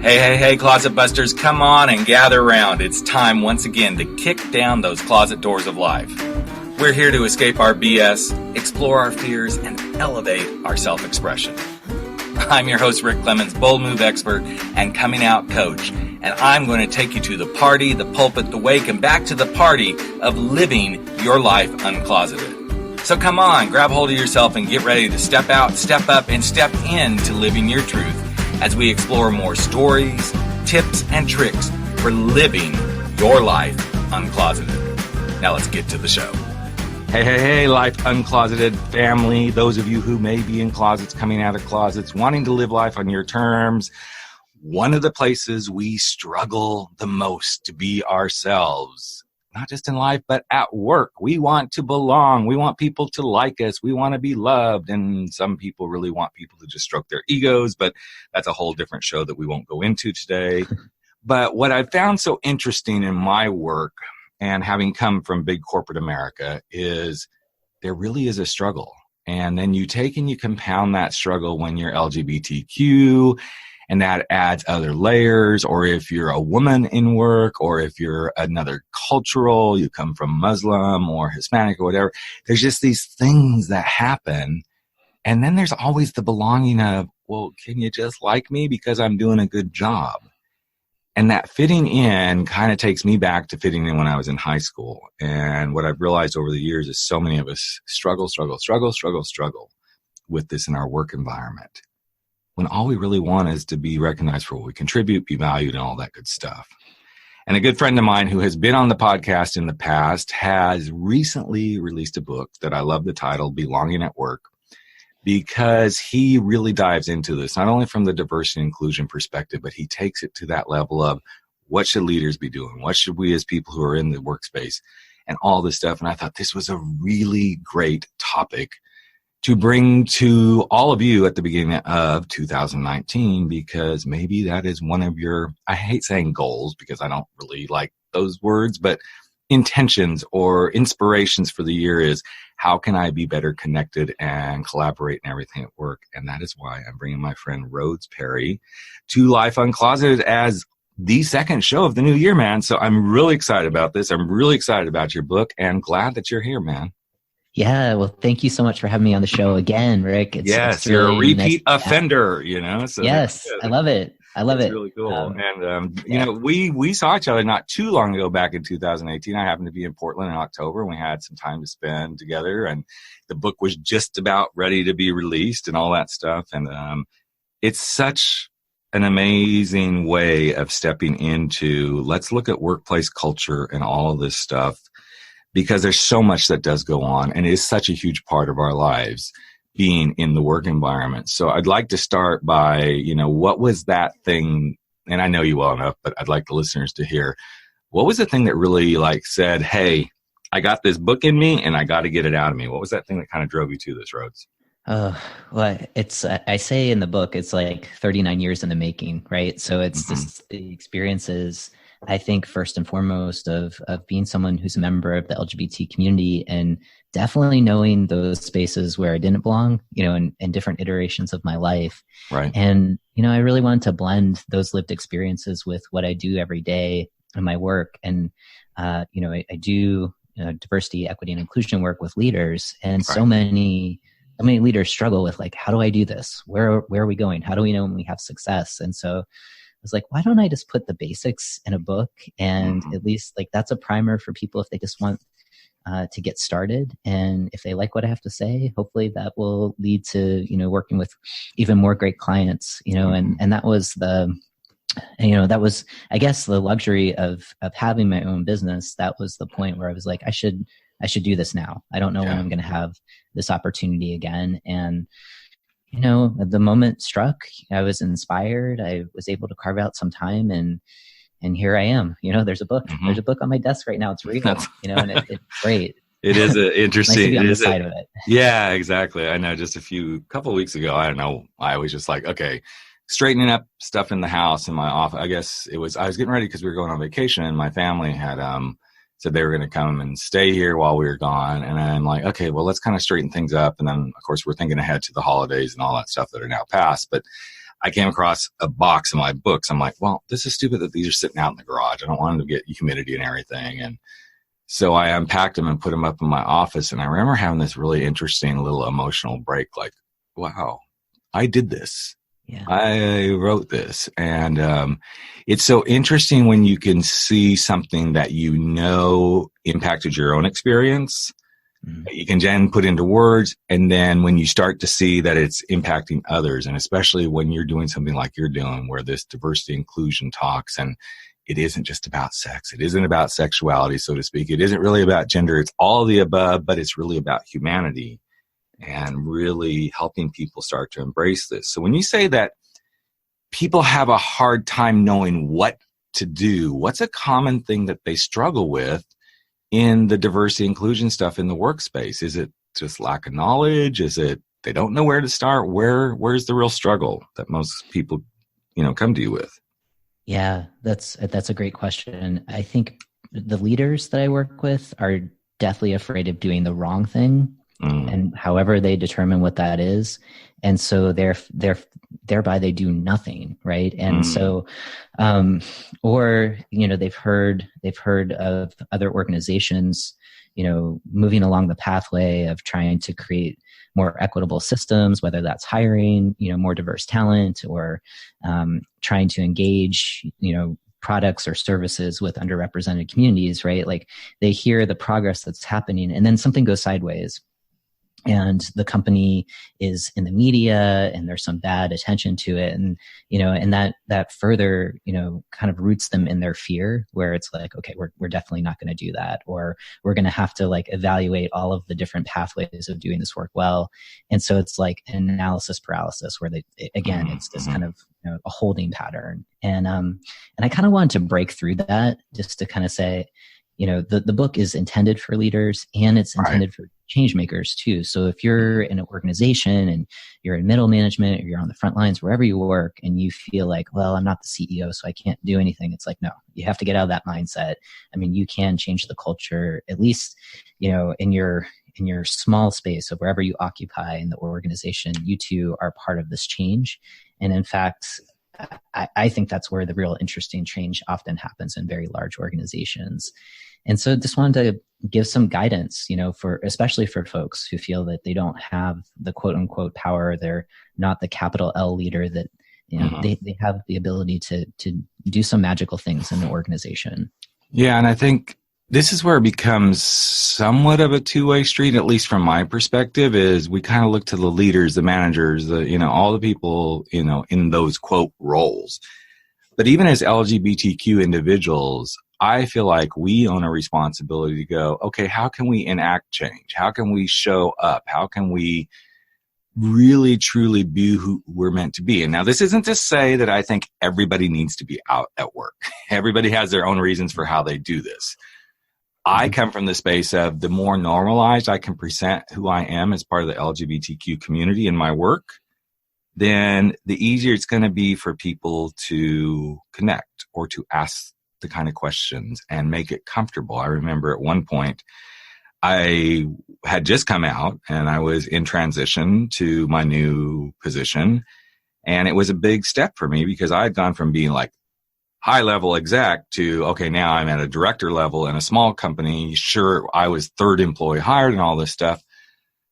Hey, closet busters, come on and gather around. It's time once again to kick down those closet doors of life. We're here to escape our BS, explore our fears, and elevate our self-expression. I'm your host, Rick Clemens, bold move expert and coming out coach, and I'm going to take you to the party, the pulpit, the wake, and back to the party of living your life uncloseted. So come on, grab hold of yourself and get ready to step out, step up, and step into living your truth as we explore more stories, tips, and tricks for living your life uncloseted. Now let's get to the show. Hey, life uncloseted family. Those of you who may be in closets, coming out of closets, wanting to live life on your terms. One of the places we struggle the most to be ourselves, not just in life, but at work. We want to belong. We want people to like us. We want to be loved. And some people really want people to just stroke their egos, but that's a whole different show that we won't go into today. But what I found so interesting in my work, and having come from big corporate America, is there really is a struggle. And then you take and you compound that struggle when you're LGBTQ, and that adds other layers. Or if you're a woman in work, or if you're another cultural, you come from Muslim or Hispanic or whatever, there's just these things that happen. And then there's always the belonging of, well, can you just like me because I'm doing a good job? And that fitting in kind of takes me back to fitting in when I was in high school. And what I've realized over the years is so many of us struggle with this in our work environment, when all we really want is to be recognized for what we contribute, be valued, and all that good stuff. And a good friend of mine who has been on the podcast in the past has recently released a book that I love the title, Belonging at Work, because he really dives into this, not only from the diversity and inclusion perspective, but he takes it to that level of what should leaders be doing? What should we as people who are in the workspace and all this stuff? And I thought this was a really great topic to bring to all of you at the beginning of 2019, because maybe that is one of your, I hate saying goals because I don't really like those words, but intentions or inspirations for the year is, how can I be better connected and collaborate and everything at work? And that is why I'm bringing my friend Rhodes Perry to Life Uncloseted as the second show of the new year, man. So I'm really excited about this. I'm really excited about your book and glad that you're here, man. Yeah, well, thank you so much for having me on the show again, Rick. It's you're really a repeat offender, you know? So yes, I love it. It's really cool. And, you know, we saw each other not too long ago back in 2018. I happened to be in Portland in October, and we had some time to spend together, and the book was just about ready to be released and all that stuff. And it's such an amazing way of stepping into, let's look at workplace culture and all of this stuff, because there's so much that does go on, and it is such a huge part of our lives being in the work environment. So I'd like to start by, you know, what was that thing, and I know you well enough, but I'd like the listeners to hear, what was the thing that really like said, hey, I got this book in me and I got to get it out of me? What was that thing that kind of drove you to this, Rhodes? Well, it's, I say in the book, it's like 39 years in the making, right? So it's just the experiences, I think, first and foremost of being someone who's a member of the LGBT community, and definitely knowing those spaces where I didn't belong, you know, in different iterations of my life. Right. And, you know, I really wanted to blend those lived experiences with what I do every day in my work. And, you know, I do diversity, equity, and inclusion work with leaders. And so many leaders struggle with, like, how do I do this? Where are we going? How do we know when we have success? And so I was like, why don't I just put the basics in a book? And at least, like, that's a primer for people if they just want to get started. And if they like what I have to say, hopefully that will lead to, you know, working with even more great clients, you know, and that was that was, I guess, the luxury of having my own business. That was the point where I was like, I should do this now. I don't know when I'm going to have this opportunity again. And, you know, the moment struck, I was inspired. I was able to carve out some time, and here I am. You know, there's a book. There's a book on my desk right now. It's real, you know, and it's great. It is interesting. Nice to be on the side of it. Yeah, exactly. I know. Just couple of weeks ago, I don't know, I was just like, okay, straightening up stuff in the house in my office. I guess I was getting ready because we were going on vacation, and my family had said they were going to come and stay here while we were gone. And I'm like, okay, well, let's kind of straighten things up. And then, of course, we're thinking ahead to the holidays and all that stuff that are now past. But I came across a box of my books. I'm like, well, this is stupid that these are sitting out in the garage. I don't want them to get humidity and everything. And so I unpacked them and put them up in my office. And I remember having this really interesting little emotional break, like, wow, I did this. Yeah. I wrote this. And it's so interesting when you can see something that you know impacted your own experience. You can then put into words, and then when you start to see that it's impacting others, and especially when you're doing something like you're doing, where this diversity inclusion talks, and it isn't just about sex, it isn't about sexuality, so to speak, it isn't really about gender, it's all of the above, but it's really about humanity and really helping people start to embrace this. So when you say that people have a hard time knowing what to do, what's a common thing that they struggle with in the diversity inclusion stuff in the workspace? Is it just lack of knowledge? Is it they don't know where to start? Where's the real struggle that most people, come to you with? Yeah, that's a great question. I think the leaders that I work with are deathly afraid of doing the wrong thing, and however they determine what that is, and so thereby they do nothing, right? And so, or they've heard of other organizations, moving along the pathway of trying to create more equitable systems, whether that's hiring, more diverse talent, or trying to engage, products or services with underrepresented communities, right? Like they hear the progress that's happening, and then something goes sideways. And the company is in the media, and there's some bad attention to it, and and that further kind of roots them in their fear, where it's like, okay, we're definitely not going to do that, or we're going to have to like evaluate all of the different pathways of doing this work well. And so it's like analysis paralysis, where it's this kind of a holding pattern. And I kind of wanted to break through that, just to kind of say, the book is intended for leaders, and it's intended for change makers too. So if you're in an organization and you're in middle management, or you're on the front lines, wherever you work, and you feel like, well, I'm not the CEO, so I can't do anything. It's like, no, you have to get out of that mindset. I mean, you can change the culture, at least, in your small space of wherever you occupy in the organization. You too are part of this change. And in fact, I think that's where the real interesting change often happens, in very large organizations. And so just wanted to give some guidance, especially for folks who feel that they don't have the quote unquote power. They're not the capital L leader that, they have the ability to do some magical things in the organization. Yeah. And I think this is where it becomes somewhat of a two-way street, at least from my perspective, is we kind of look to the leaders, the managers, all the people, in those quote roles. But even as LGBTQ individuals, I feel like we own a responsibility to go, okay, how can we enact change? How can we show up? How can we really, truly be who we're meant to be? And now this isn't to say that I think everybody needs to be out at work. Everybody has their own reasons for how they do this. I come from the space of the more normalized I can present who I am as part of the LGBTQ community in my work, then the easier it's going to be for people to connect or to ask the kind of questions and make it comfortable. I remember at one point I had just come out and I was in transition to my new position. And it was a big step for me because I had gone from being like high level exec to, okay, now I'm at a director level in a small company. Sure, I was third employee hired and all this stuff.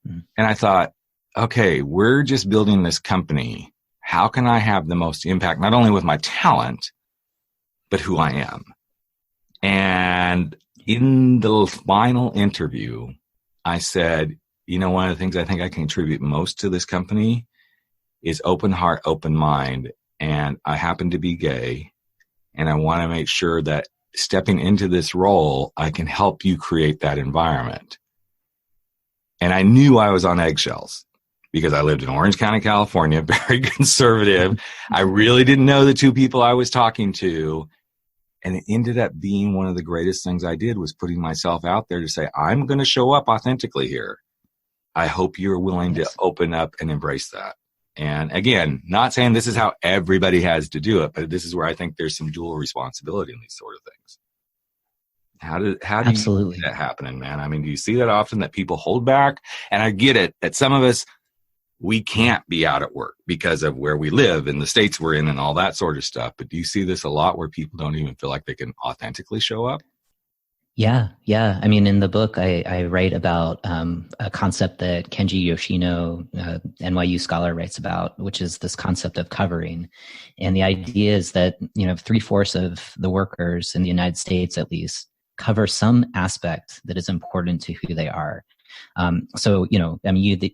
And I thought, okay, we're just building this company. How can I have the most impact, not only with my talent, but who I am? And in the final interview, I said, one of the things I think I can contribute most to this company is open heart, open mind. And I happen to be gay. And I want to make sure that stepping into this role, I can help you create that environment. And I knew I was on eggshells because I lived in Orange County, California, very conservative. I really didn't know the two people I was talking to. And it ended up being one of the greatest things I did was putting myself out there to say, I'm going to show up authentically here. I hope you're willing to open up and embrace that. And again, not saying this is how everybody has to do it, but this is where I think there's some dual responsibility in these sort of things. How do Absolutely. you see that happening, man? I mean, do you see that often that people hold back? And I get it that some of us, we can't be out at work because of where we live and the states we're in and all that sort of stuff. But do you see this a lot where people don't even feel like they can authentically show up? Yeah, yeah. I mean, in the book, I write about a concept that Kenji Yoshino, NYU scholar, writes about, which is this concept of covering. And the idea is that, 3/4 of the workers in the United States, at least, cover some aspect that is important to who they are. So, you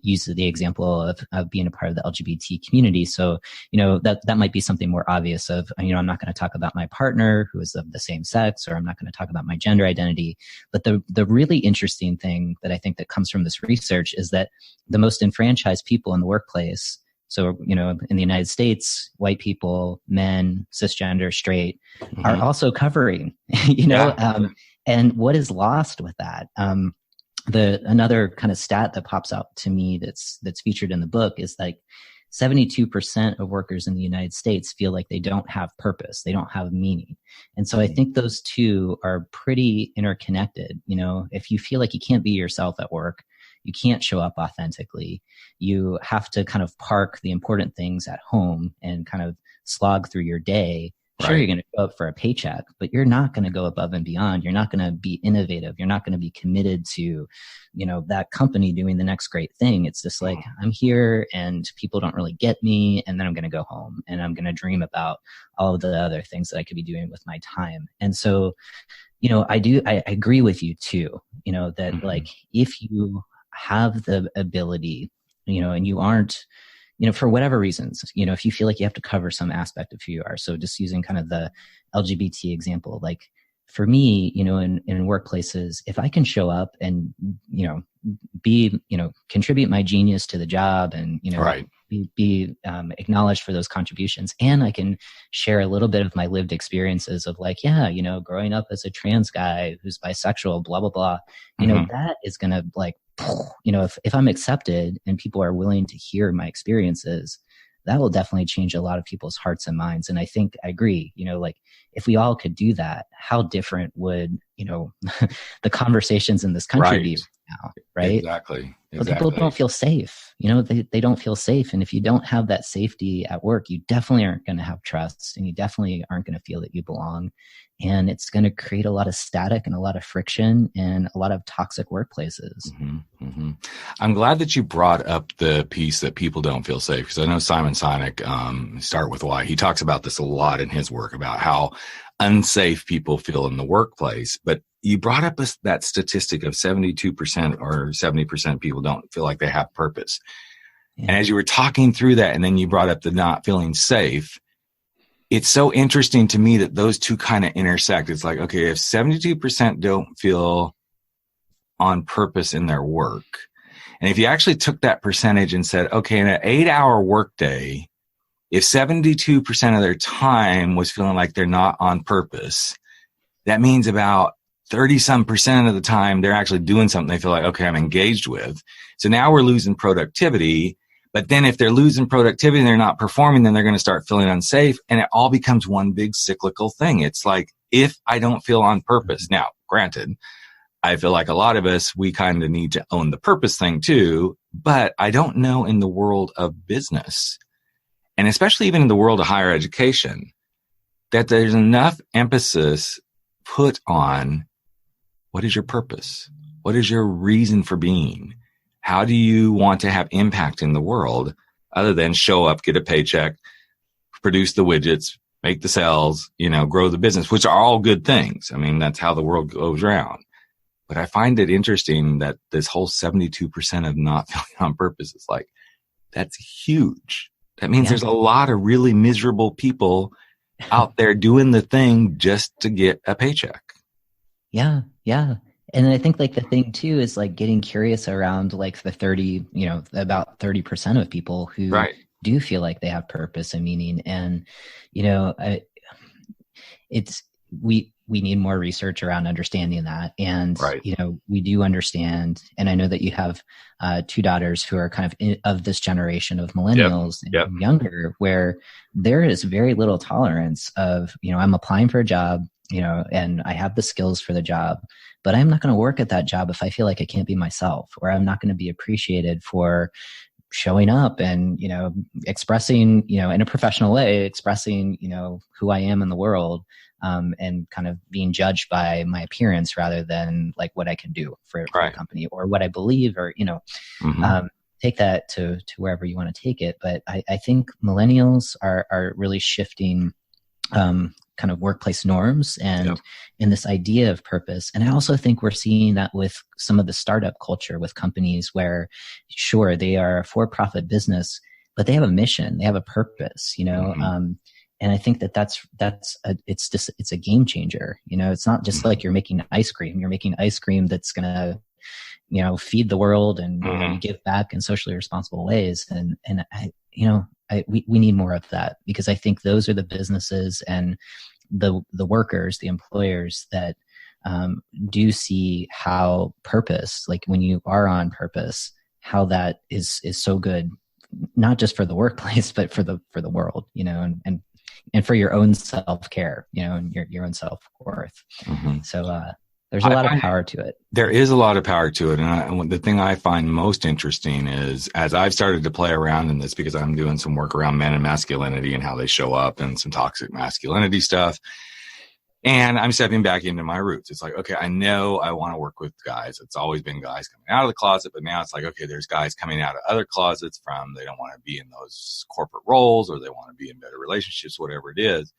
use the example of being a part of the LGBT community. So, that might be something more obvious of, I'm not going to talk about my partner who is of the same sex, or I'm not going to talk about my gender identity. But the really interesting thing that I think that comes from this research is that the most enfranchised people in the workplace, so, in the United States, white people, men, cisgender, straight, are also covering, and what is lost with that? Another kind of stat that pops out to me that's featured in the book is like 72% of workers in the United States feel like they don't have purpose, they don't have meaning. And so I think those two are pretty interconnected. If you feel like you can't be yourself at work, you can't show up authentically, you have to kind of park the important things at home and kind of slog through your day. Sure, you're going to go up for a paycheck, but you're not going to go above and beyond. You're not going to be innovative. You're not going to be committed to, that company doing the next great thing. It's just like, I'm here and people don't really get me. And then I'm going to go home and I'm going to dream about all of the other things that I could be doing with my time. And so, I agree with you too, that like, if you have the ability, and you aren't, for whatever reasons, if you feel like you have to cover some aspect of who you are. So just using kind of the LGBT example, like for me, in workplaces, if I can show up and, contribute my genius to the job and, be acknowledged for those contributions. And I can share a little bit of my lived experiences of like, growing up as a trans guy who's bisexual, blah, blah, blah, that is going to like, if I'm accepted and people are willing to hear my experiences, that will definitely change a lot of people's hearts and minds. And I think I agree, like if we all could do that, how different would, the conversations in this country be now, right? Exactly. But people don't feel safe, they don't feel safe. And if you don't have that safety at work, you definitely aren't going to have trust and you definitely aren't going to feel that you belong. And it's going to create a lot of static and a lot of friction and a lot of toxic workplaces. I'm glad that you brought up the piece that people don't feel safe, because I know Simon Sinek, Start With Why, he talks about this a lot in his work about how unsafe people feel in the workplace. But you brought up that statistic of 72% or 70% people don't feel like they have purpose. Yeah. And as you were talking through that, and then you brought up the not feeling safe, it's so interesting to me that those two kind of intersect. It's like, okay, if 72% don't feel on purpose in their work, and if you actually took that percentage and said, okay, in an 8-hour workday, if 72% of their time was feeling like they're not on purpose, that means about 30% of the time they're actually doing something they feel like, okay, I'm engaged with. So now we're losing productivity. But then if they're losing productivity and they're not performing, then they're going to start feeling unsafe. And it all becomes one big cyclical thing. It's like, if I don't feel on purpose, now, granted, I feel like a lot of us, we kind of need to own the purpose thing too. But I don't know in the world of business, and especially even in the world of higher education, that there's enough emphasis put on what is your purpose? What is your reason for being? How do you want to have impact in the world other than show up, get a paycheck, produce the widgets, make the sales, grow the business, which are all good things. I mean, that's how the world goes around. But I find it interesting that this whole 72% of not feeling on purpose is like, that's huge. That means there's a lot of really miserable people out there doing the thing just to get a paycheck. Yeah. Yeah. And I think like the thing too is like getting curious around like the 30, about 30% of people who do feel like they have purpose and meaning. And, we need more research around understanding that. And, we do understand. And I know that you have 2 daughters who are kind of this generation of millennials and younger, where there is very little tolerance of, I'm applying for a job, and I have the skills for the job, but I'm not going to work at that job if I feel like I can't be myself, or I'm not going to be appreciated for showing up and, expressing, in a professional way, expressing, who I am in the world, and kind of being judged by my appearance rather than like what I can do for the company or what I believe or, take that to wherever you want to take it. But I think millennials are really shifting, kind of workplace norms and in this idea of purpose. And I also think we're seeing that with some of the startup culture with companies where, sure, they are a for-profit business, but they have a mission, they have a purpose, and I think it's a game changer. It's not just like you're making ice cream. You're making ice cream that's going to, feed the world and give back in socially responsible ways. And we need more of that, because I think those are the businesses and the workers, the employers that do see how purpose, like when you are on purpose, how that is so good, not just for the workplace, but for the world, and for your own self-care, and your own self-worth. So there's a lot of power to it. There is a lot of power to it. And the thing I find most interesting is, as I've started to play around in this, because I'm doing some work around men and masculinity and how they show up and some toxic masculinity stuff. And I'm stepping back into my roots. It's like, okay, I know I want to work with guys. It's always been guys coming out of the closet, but now it's like, okay, there's guys coming out of other closets they don't want to be in those corporate roles, or they want to be in better relationships, whatever it is.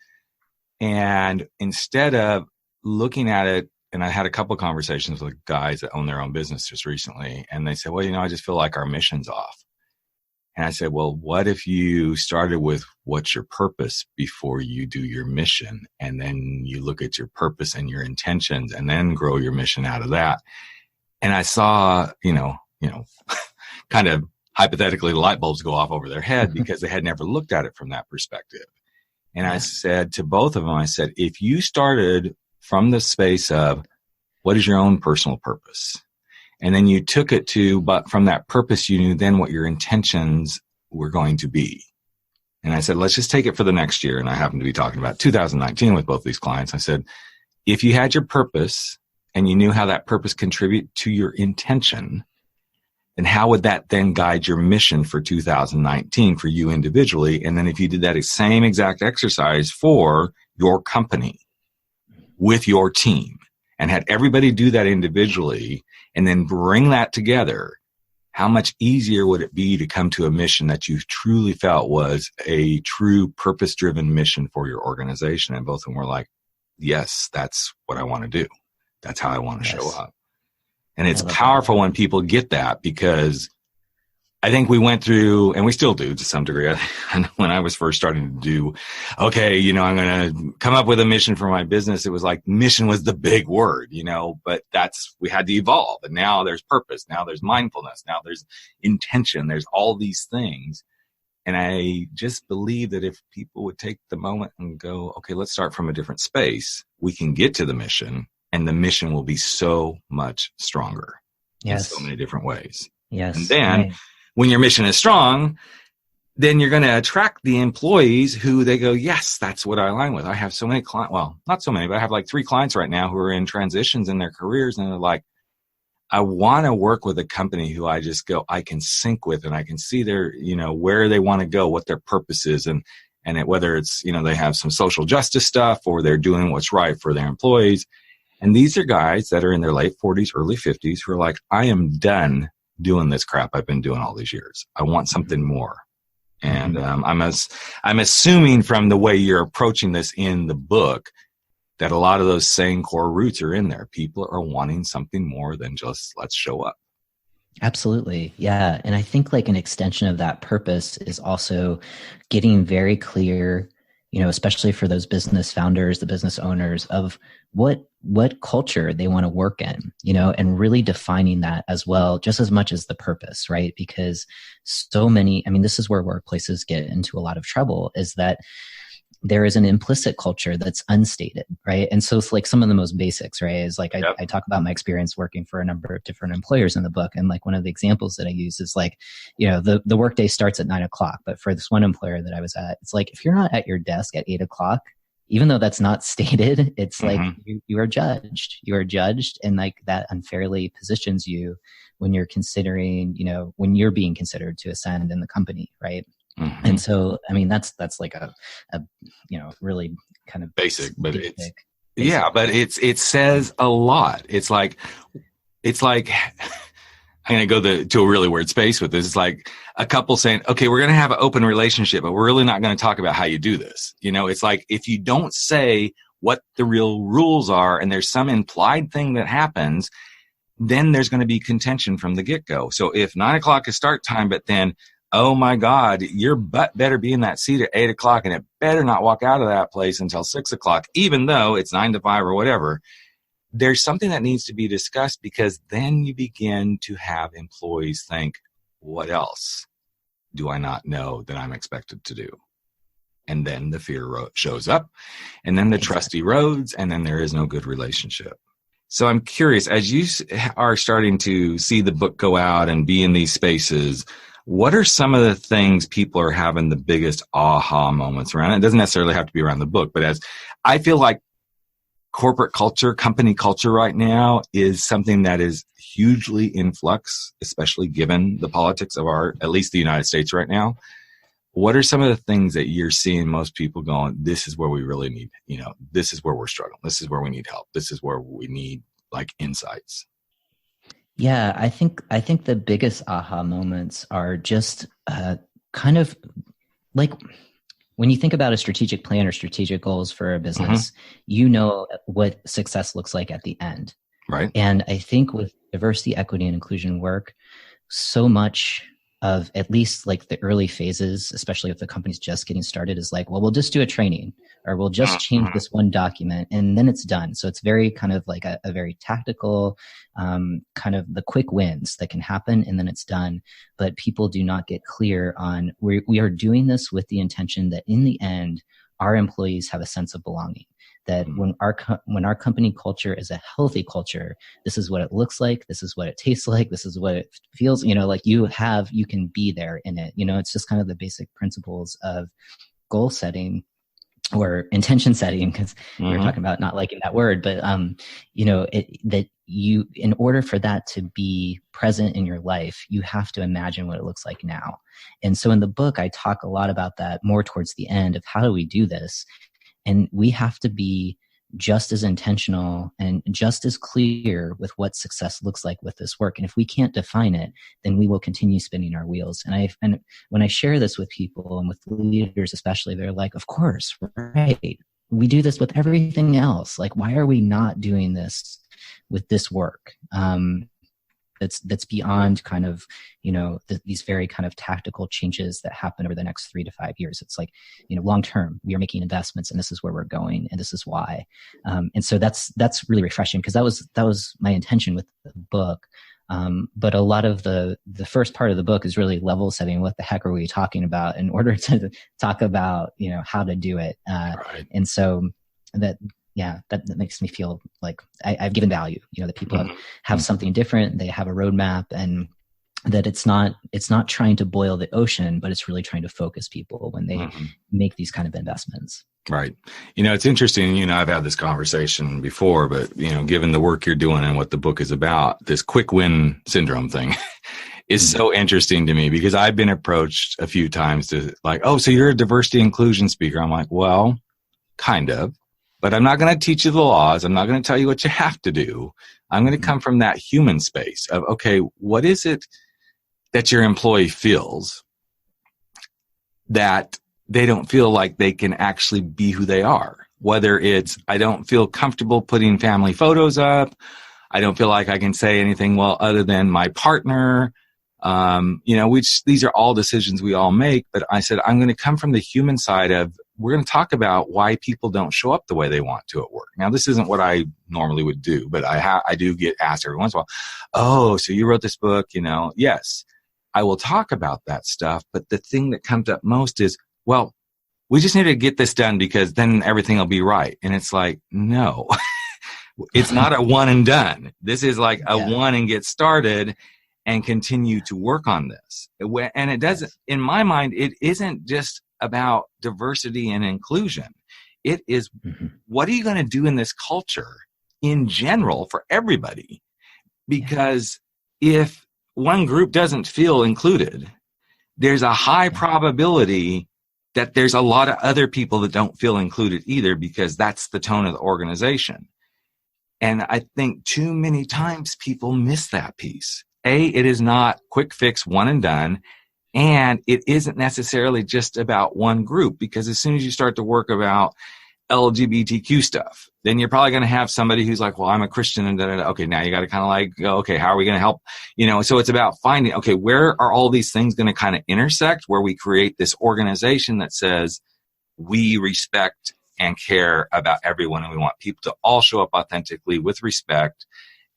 And instead of looking at it, and I had a couple of conversations with guys that own their own business just recently, and they said, well, I just feel like our mission's off. And I said, well, what if you started with what's your purpose before you do your mission? And then you look at your purpose and your intentions and then grow your mission out of that. And I saw, kind of hypothetically light bulbs go off over their head because they had never looked at it from that perspective. And I said to both of them, I said, if you started from the space of what is your own personal purpose, and then you took it to, but from that purpose, you knew then what your intentions were going to be. And I said, let's just take it for the next year. And I happen to be talking about 2019 with both these clients. I said, if you had your purpose and you knew how that purpose contribute to your intention, then how would that then guide your mission for 2019 for you individually? And then if you did that same exact exercise for your company with your team and had everybody do that individually and then bring that together, how much easier would it be to come to a mission that you truly felt was a true purpose-driven mission for your organization? And both of them were like, yes, that's what I want to do. That's how I want to show up. And it's powerful when people get that, because I think we went through, and we still do to some degree. When I was first starting to do, okay, I'm going to come up with a mission for my business. It was like mission was the big word, but we had to evolve. And now there's purpose. Now there's mindfulness. Now there's intention. There's all these things. And I just believe that if people would take the moment and go, okay, let's start from a different space, we can get to the mission, and the mission will be so much stronger in so many different ways. Yes. And then when your mission is strong, then you're going to attract the employees who they go, yes, that's what I align with. I have so many clients. Well, not so many, but I have like 3 clients right now who are in transitions in their careers. And they're like, I want to work with a company who I just go, I can sync with, and I can see their, where they want to go, what their purpose is. And whether it's, they have some social justice stuff, or they're doing what's right for their employees. And these are guys that are in their late 40s, early 50s who are like, I am done doing this crap I've been doing all these years. I want something more. And I'm assuming from the way you're approaching this in the book that a lot of those same core roots are in there. People are wanting something more than just let's show up. Absolutely. Yeah. And I think like an extension of that purpose is also getting very clear, especially for those business founders, the business owners, of what culture they want to work in, and really defining that as well, just as much as the purpose, right? Because so many, this is where workplaces get into a lot of trouble, is that there is an implicit culture that's unstated, right? And so it's like some of the most basics, right? Is like, I talk about my experience working for a number of different employers in the book. And like one of the examples that I use is like, the workday starts at 9:00, but for this one employer that I was at, it's like, if you're not at your desk at 8:00, even though that's not stated, it's like you are judged. You are judged, and like that unfairly positions you when you're considering, when you're being considered to ascend in the company, right? Mm-hmm. And so, I mean, that's like a really kind of basic, but basic. Yeah, but it says a lot. It's like I'm going to go to a really weird space with this. It's like a couple saying, okay, we're going to have an open relationship, but we're really not going to talk about how you do this. It's like if you don't say what the real rules are and there's some implied thing that happens, then there's going to be contention from the get-go. So if 9:00 is start time, but then, oh my God, your butt better be in that seat at 8:00 and it better not walk out of that place until 6:00, even though it's 9 to 5 or whatever. There's something that needs to be discussed, because then you begin to have employees think, what else do I not know that I'm expected to do? And then the fear shows up, and then the trust erodes, and then there is no good relationship. So I'm curious, as you are starting to see the book go out and be in these spaces, what are some of the things people are having the biggest aha moments around? It doesn't necessarily have to be around the book, but as I feel like corporate culture, company culture right now is something that is hugely in flux, especially given the politics of at least the United States right now. What are some of the things that you're seeing most people going, this is where we really need, this is where we're struggling. This is where we need help. This is where we need insights. Yeah, I think the biggest aha moments are just kind of like when you think about a strategic plan or strategic goals for a business, what success looks like at the end. Right. And I think with diversity, equity, and inclusion work, so much of at least like the early phases, especially if the company's just getting started, is like, well, we'll just do a training, or we'll just change this one document, and then it's done. So it's very kind of like a very tactical, kind of the quick wins that can happen, and then it's done. But people do not get clear on we are doing this with the intention that in the end, our employees have a sense of belonging. That when our company culture is a healthy culture, this is what it looks like. This is what it tastes like. This is what it feels, like you can be there in it. It's just kind of the basic principles of goal setting or intention setting, because we were talking about not liking that word, but, that you, in order for that to be present in your life, you have to imagine what it looks like now. And so in the book, I talk a lot about that more towards the end of how do we do this? And we have to be just as intentional and just as clear with what success looks like with this work. And if we can't define it, then we will continue spinning our wheels. And when I share this with people and with leaders especially, they're like, of course, right. We do this with everything else. Like, why are we not doing this with this work? That's beyond kind of, these very kind of tactical changes that happen over the next 3 to 5 years. It's like, long term, we are making investments, and this is where we're going, and this is why. And so that's really refreshing, because that was my intention with the book. But a lot of the first part of the book is really level setting. What the heck are we talking about in order to talk about, how to do it? Right. And so that makes me feel like I've given value, that people have something different. They have a roadmap, and that it's not trying to boil the ocean, but it's really trying to focus people when they make these kind of investments. Right. It's interesting, I've had this conversation before, but, given the work you're doing and what the book is about, this quick win syndrome thing is so interesting to me, because I've been approached a few times to like, oh, so you're a diversity inclusion speaker. I'm like, well, kind of. But I'm not going to teach you the laws. I'm not going to tell you what you have to do. I'm going to come from that human space of, okay, what is it that your employee feels that they don't feel like they can actually be who they are? Whether it's, I don't feel comfortable putting family photos up. I don't feel like I can say anything well other than my partner. Which these are all decisions we all make. But I said, I'm going to come from the human side of, we're going to talk about why people don't show up the way they want to at work. Now, this isn't what I normally would do, but I do get asked every once in a while, oh, so you wrote this book, Yes, I will talk about that stuff. But the thing that comes up most is, well, we just need to get this done because then everything will be right. And it's like, no, it's not a one and done. This is like a one and get started and continue to work on this. And it doesn't, in my mind, it isn't just about diversity and inclusion. It is, what are you going to do in this culture in general for everybody? Because if one group doesn't feel included, there's a high probability that there's a lot of other people that don't feel included either, because that's the tone of the organization. And I think too many times people miss that piece. It is not quick fix, one and done. And it isn't necessarily just about one group, because as soon as you start to work about LGBTQ stuff, then you're probably going to have somebody who's like, well, I'm a Christian, and da-da-da. Okay, now you got to kind of like go, okay, how are we going to help? So it's about finding, okay, where are all these things going to kind of intersect, where we create this organization that says we respect and care about everyone, and we want people to all show up authentically with respect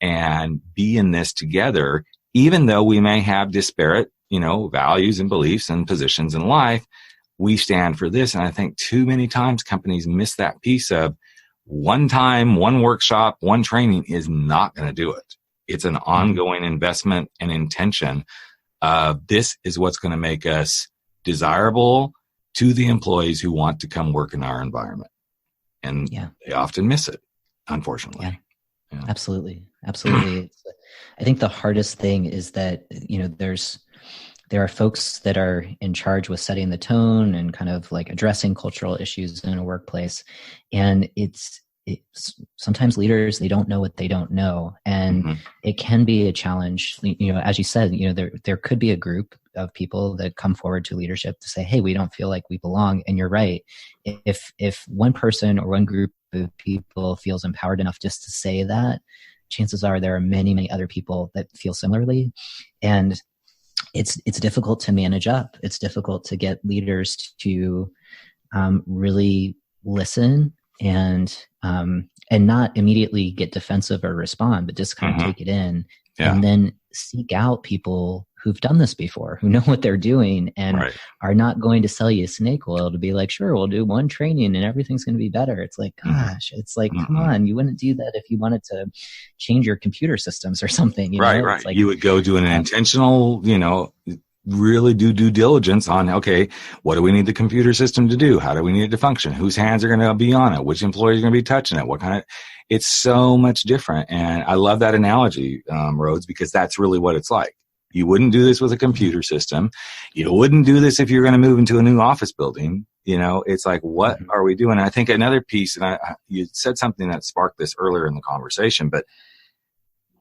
and be in this together, even though we may have disparate, values and beliefs and positions in life. We stand for this. And I think too many times companies miss that piece of one time, one workshop, one training is not going to do it. It's an ongoing investment and intention. This is what's going to make us desirable to the employees who want to come work in our environment. And they often miss it, unfortunately. Yeah. Absolutely. I think the hardest thing is that, there are folks that are in charge with setting the tone and kind of like addressing cultural issues in a workplace. And it's sometimes leaders, they don't know what they don't know. And it can be a challenge. As you said, there could be a group of people that come forward to leadership to say, hey, we don't feel like we belong. And you're right. If one person or one group of people feels empowered enough just to say that, chances are there are many, many other people that feel similarly. And it's difficult to manage up. It's difficult to get leaders to really listen and not immediately get defensive or respond, but just kind of take it in and then seek out people who've done this before, who know what they're doing and are not going to sell you snake oil to be like, sure, we'll do one training and everything's going to be better. It's like, gosh, it's like, come on, you wouldn't do that if you wanted to change your computer systems or something. Right. It's like, you would go do an intentional, really do due diligence on, okay, what do we need the computer system to do? How do we need it to function? Whose hands are going to be on it? Which employees are going to be touching it? What kind of, it's so much different. And I love that analogy, Rhodes, because that's really what it's like. You wouldn't do this with a computer system. You wouldn't do this if you're going to move into a new office building. It's like, what are we doing? And I think another piece, and you said something that sparked this earlier in the conversation, but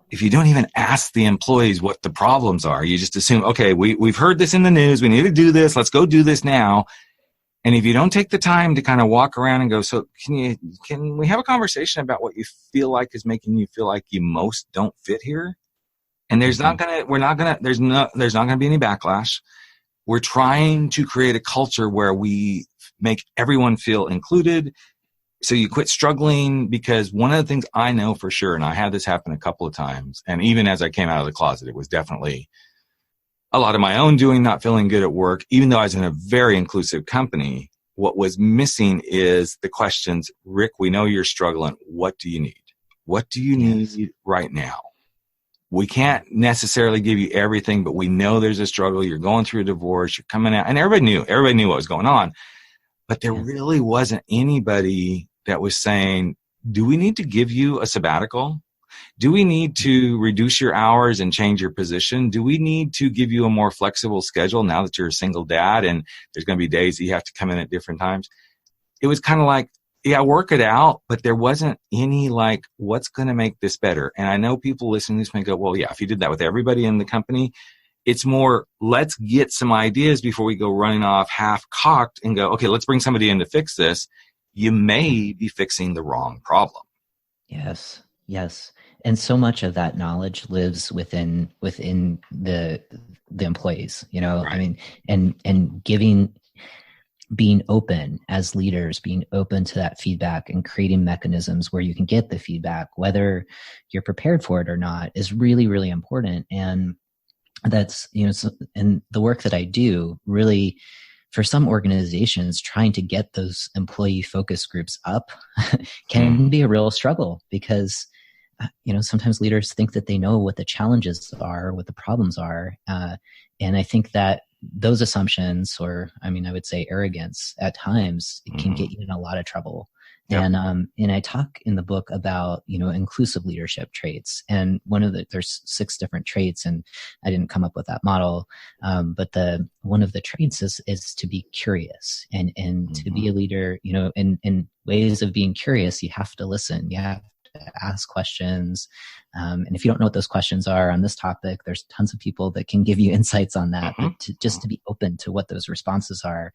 if you don't even ask the employees what the problems are, you just assume, okay, we've heard this in the news. We need to do this. Let's go do this now. And if you don't take the time to kind of walk around and go, so can we have a conversation about what you feel like is making you feel like you most don't fit here? And there's not going to be any backlash. We're trying to create a culture where we make everyone feel included. So you quit struggling, because one of the things I know for sure, and I had this happen a couple of times, and even as I came out of the closet, it was definitely a lot of my own doing, not feeling good at work, even though I was in a very inclusive company. What was missing is the questions, Rick, we know you're struggling. What do you need? What do you need right now? We can't necessarily give you everything, but we know there's a struggle. You're going through a divorce. You're coming out, and everybody knew what was going on. But there really wasn't anybody that was saying, do we need to give you a sabbatical? Do we need to reduce your hours and change your position? Do we need to give you a more flexible schedule now that you're a single dad and there's going to be days that you have to come in at different times? It was kind of like, work it out, but there wasn't any like, what's going to make this better? And I know people listening to this may go, well, yeah, if you did that with everybody in the company, it's more, let's get some ideas before we go running off half-cocked and go, okay, let's bring somebody in to fix this. You may be fixing the wrong problem. Yes. And so much of that knowledge lives within the employees, I mean, and being open as leaders, being open to that feedback and creating mechanisms where you can get the feedback, whether you're prepared for it or not, is really, really important. And that's, and the work that I do really, for some organizations, trying to get those employee focus groups up can be a real struggle, because sometimes leaders think that they know what the challenges are, what the problems are. And I think that those assumptions, or I mean, I would say arrogance at times, it can get you in a lot of trouble. Yep. And I talk in the book about, inclusive leadership traits. And there's 6 different traits, and I didn't come up with that model. But one of the traits is to be curious and to be a leader, in ways of being curious, you have to listen. You have to ask questions. And if you don't know what those questions are on this topic, there's tons of people that can give you insights on that, but to be open to what those responses are,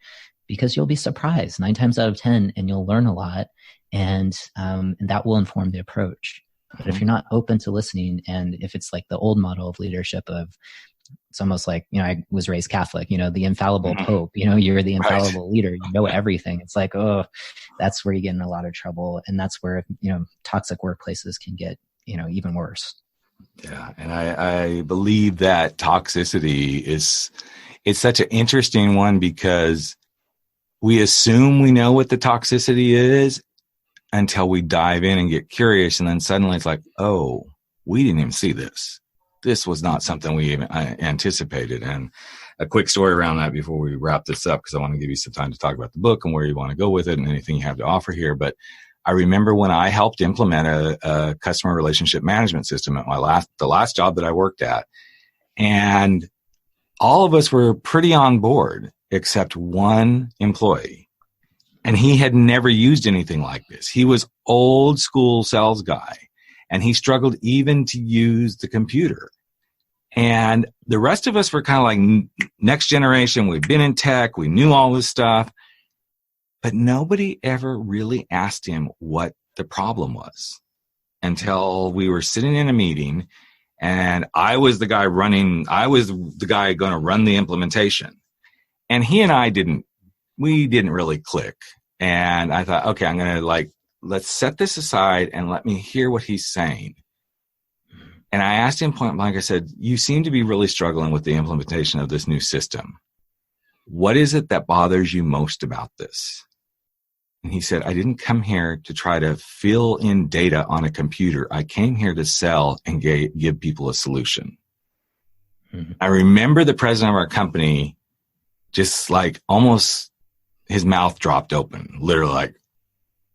because you'll be surprised 9 times out of 10, and you'll learn a lot, and that will inform the approach. But if you're not open to listening, and if it's like the old model of leadership it's almost like, I was raised Catholic, the infallible Pope, you're the infallible leader, you know everything. It's like, oh, that's where you get in a lot of trouble. And that's where, toxic workplaces can get, even worse. Yeah. And I believe that toxicity it's such an interesting one, because we assume we know what the toxicity is until we dive in and get curious. And then suddenly it's like, oh, we didn't even see this. This was not something we even anticipated. And a quick story around that before we wrap this up, because I want to give you some time to talk about the book and where you want to go with it and anything you have to offer here. But I remember when I helped implement a customer relationship management system at the last job that I worked at, and all of us were pretty on board except one employee. And he had never used anything like this. He was old school sales guy, and he struggled even to use the computer. And the rest of us were kind of like next generation. We've been in tech. We knew all this stuff. But nobody ever really asked him what the problem was until we were sitting in a meeting, and I was the guy going to run the implementation. And he and I didn't really click. And I thought, okay, I'm going to let's set this aside and let me hear what he's saying. And I asked him point blank, I said, you seem to be really struggling with the implementation of this new system. What is it that bothers you most about this? And he said, I didn't come here to try to fill in data on a computer. I came here to sell and give people a solution. Mm-hmm. I remember the president of our company just almost his mouth dropped open, literally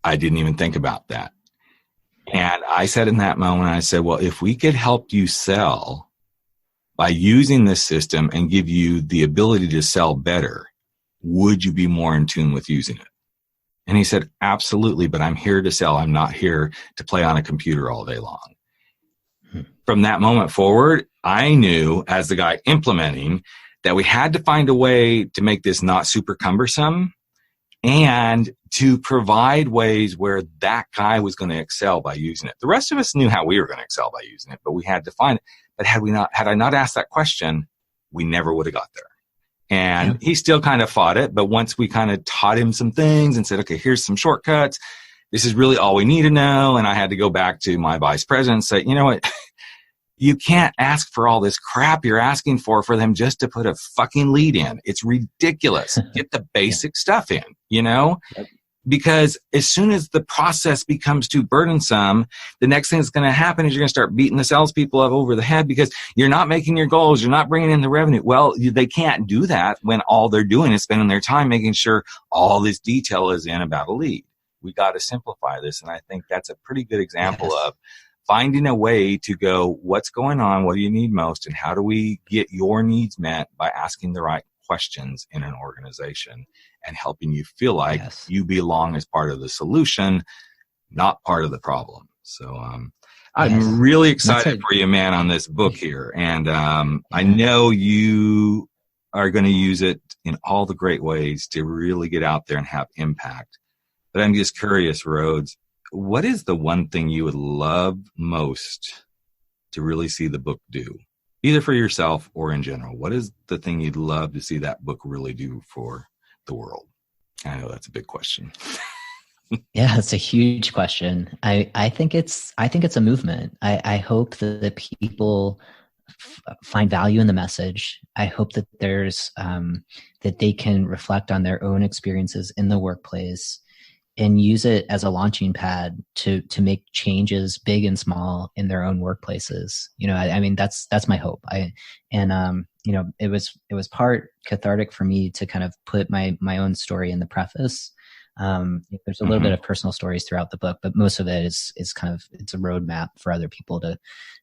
I didn't even think about that. And I said in that moment, I said, well, if we could help you sell by using this system and give you the ability to sell better, would you be more in tune with using it? And he said, absolutely, but I'm here to sell. I'm not here to play on a computer all day long. From that moment forward, I knew as the guy implementing that we had to find a way to make this not super cumbersome and to provide ways where that guy was going to excel by using it. The rest of us knew how we were going to excel by using it, but we had to find it. But had I not asked that question, we never would have got there. And he still kind of fought it, but once we kind of taught him some things and said, okay, here's some shortcuts. This is really all we need to know. And I had to go back to my vice president and say, you know what? You can't ask for all this crap you're asking for them just to put a fucking lead in. It's ridiculous. Get the basic stuff in, Yep. Because as soon as the process becomes too burdensome, the next thing that's going to happen is you're going to start beating the salespeople up over the head because you're not making your goals. You're not bringing in the revenue. Well, they can't do that when all they're doing is spending their time making sure all this detail is in about a lead. We got to simplify this. And I think that's a pretty good example of finding a way to go, what's going on? What do you need most? And how do we get your needs met by asking the right questions in an organization and helping you feel like you belong as part of the solution, not part of the problem. So I'm really excited for you, man, on this book here. And I know you are going to use it in all the great ways to really get out there and have impact. But I'm just curious, Rhodes, what is the one thing you would love most to really see the book do? Either for yourself or in general. What is the thing you'd love to see that book really do for the world? I know that's a big question. Yeah, it's a huge question. I think it's a movement. I hope that the people find value in the message. I hope that there's that they can reflect on their own experiences in the workplace and use it as a launching pad to make changes big and small in their own workplaces. I mean, that's my hope. It was part cathartic for me to kind of put my own story in the preface. There's a little bit of personal stories throughout the book, but most of it is kind of, it's a roadmap for other people to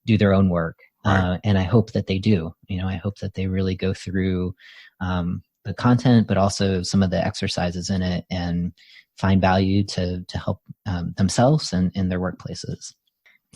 do their own work. Right. And I hope that they do. I hope that they really go through the content, but also some of the exercises in it, and find value to help themselves and in their workplaces.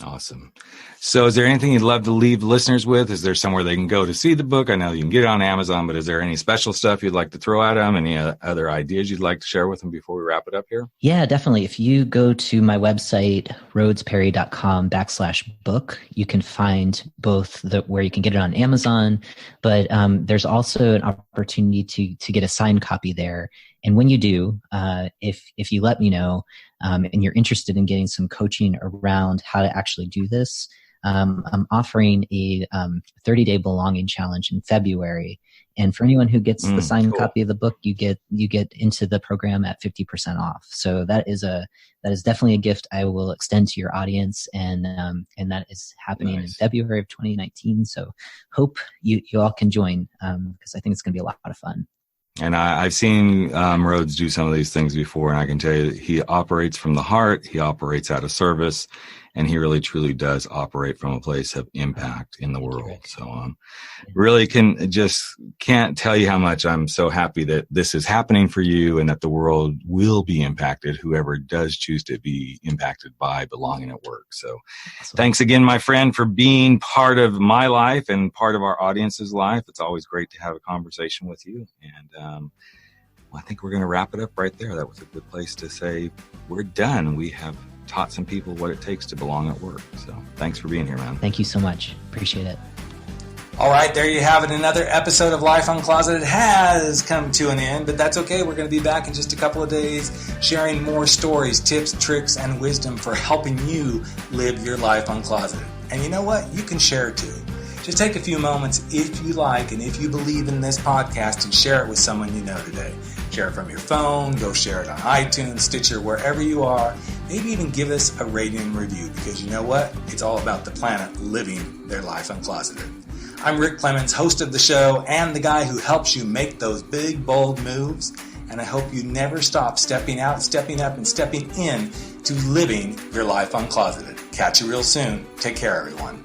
Awesome. So is there anything you'd love to leave listeners with? Is there somewhere they can go to see the book? I know you can get it on Amazon, but is there any special stuff you'd like to throw at them? Any other ideas you'd like to share with them before we wrap it up here? Yeah, definitely. If you go to my website, rhodesperry.com/book, you can find both where you can get it on Amazon, but there's also an opportunity to get a signed copy there. And when you do, if you let me know, and you're interested in getting some coaching around how to actually do this, I'm offering a 30-day belonging challenge in February. And for anyone who gets the signed copy of the book, you get into the program at 50% off. So that is definitely a gift I will extend to your audience, and that is happening in February of 2019. So hope you all can join, because I think it's going to be a lot of fun. And I've seen Rhodes do some of these things before, and I can tell you that he operates from the heart, he operates out of service, and he really truly does operate from a place of impact in the world. So really can't tell you how much I'm so happy that this is happening for you, and that the world will be impacted, whoever does choose to be impacted by belonging at work. So Thanks again, my friend, for being part of my life and part of our audience's life. It's always great to have a conversation with you. And I think we're going to wrap it up right there. That was a good place to say we're done. We have taught some people what it takes to belong at work. So thanks for being here, man. Thank you so much. Appreciate it. All right, there you have it. Another episode of Life Uncloseted has come to an end, but that's okay. We're going to be back in just a couple of days sharing more stories, tips, tricks, and wisdom for helping you live your life uncloseted. And you know what? You can share it too. Just take a few moments if you like and if you believe in this podcast, and share it with someone you know today. Share it from your phone, go share it on iTunes, Stitcher, wherever you are. Maybe even give us a rating and review, because you know what? It's all about the planet living their life uncloseted. I'm Rick Clemens, host of the show and the guy who helps you make those big, bold moves. And I hope you never stop stepping out, stepping up, and stepping in to living your life uncloseted. Catch you real soon. Take care, everyone.